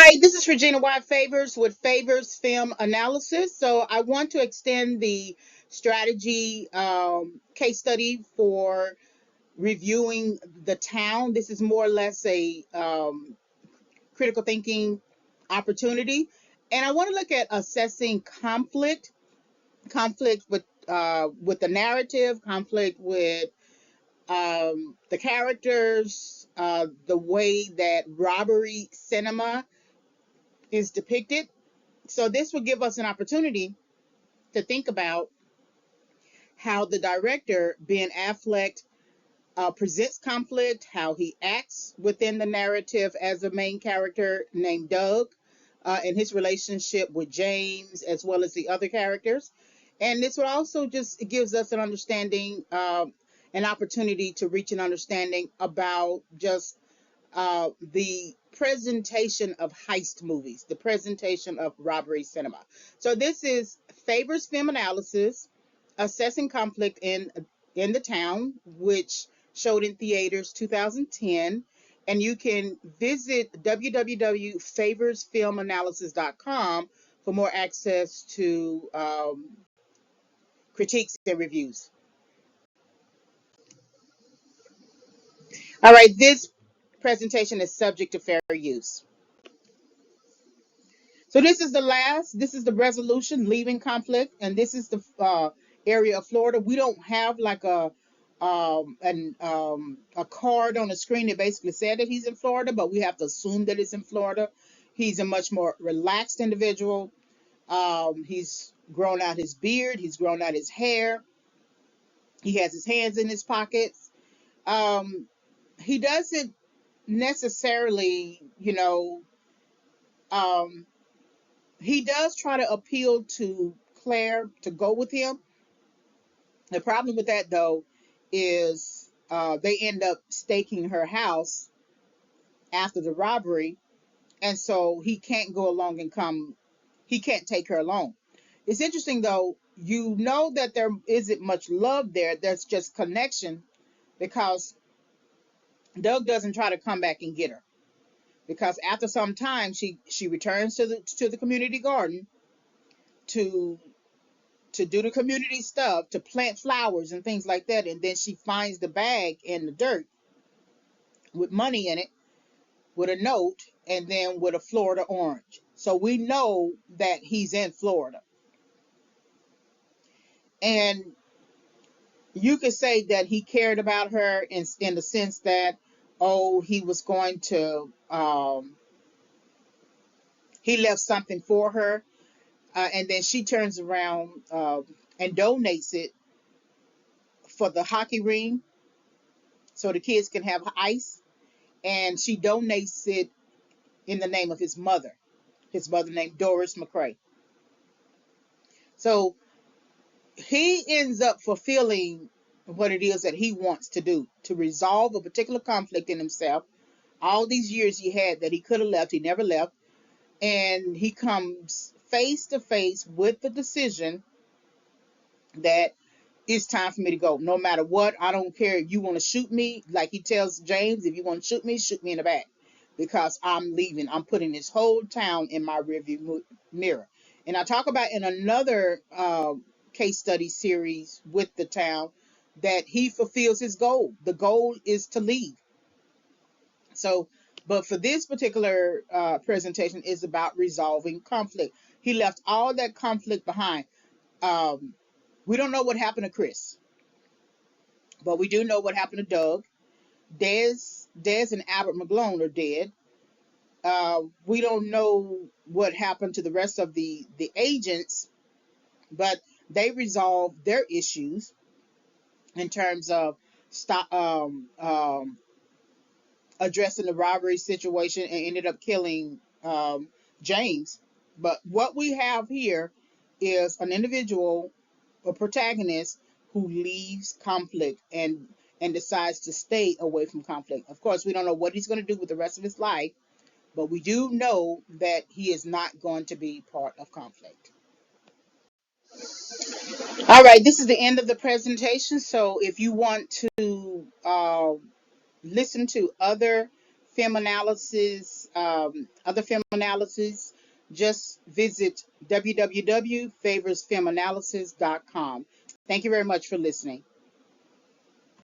Hi, this is Regina White Favors with Favors Film Analysis. So I want to extend the strategy case study for reviewing the town. This is more or less a critical thinking opportunity. And I want to look at assessing conflict with the narrative, conflict with the characters, the way that robbery cinema is depicted. So this will give us an opportunity to think about how the director, Ben Affleck, presents conflict, how he acts within the narrative as a main character named Doug, and his relationship with James, as well as the other characters. And this will also just gives us an understanding, an opportunity to reach an understanding about just the presentation of heist movies, the presentation of robbery cinema. So this is Favors Film Analysis, assessing conflict in the town, which showed in theaters 2010. And you can visit www.favorsfilmanalysis.com for more access to critiques and reviews. All right, this presentation is subject to fair use. So this is the resolution, leaving conflict, and this is the area of Florida. We don't have like a card on the screen that basically said that he's in Florida, but we have to assume that he's in Florida. He's a much more relaxed individual. He's grown out his beard. He's grown out his hair. He has his hands in his pockets. Um, he doesn't necessarily, um, he does try to appeal to Claire to go with him. The problem with that, though, is they end up staking her house after the robbery, and so he can't go along and come. He can't take her along. It's interesting, though. You know that there isn't much love there. There's just connection because Doug doesn't try to come back and get her. Because after some time, she returns to the community garden to do the community stuff, to plant flowers and things like that. And then she finds the bag in the dirt with money in it, with a note, and then with a Florida orange. So we know that he's in Florida. And you could say that he cared about her in the sense that, oh, he was going to, he left something for her. And then she turns around and donates it for the hockey ring so the kids can have ice. And she donates it in the name of his mother named Doris McCrae. So he ends up fulfilling what it is that he wants to do, to resolve a particular conflict in himself. All these years he had that he could have left, he never left. And he comes face to face with the decision that it's time for me to go. No matter what, I don't care if you want to shoot me. Like he tells James, if you want to shoot me in the back. Because I'm leaving. I'm putting this whole town in my rearview mirror. And I talk about in another case study series with the town that he fulfills his goal. The goal is to leave. So, but for this particular presentation is about resolving conflict. He left all that conflict behind. We don't know what happened to Chris, but we do know what happened to Doug. Des and Albert McGlone are dead. We don't know what happened to the rest of the agents, but they resolved their issues in terms of stop addressing the robbery situation and ended up killing James. But what we have here is an individual, a protagonist who leaves conflict and decides to stay away from conflict. Of course, we don't know what he's going to do with the rest of his life, but we do know that he is not going to be part of conflict. All right, this is the end of the presentation. So if you want to listen to other film analysis other film analysis, just visit www.favorsfilmanalysis.com. Thank you very much for listening.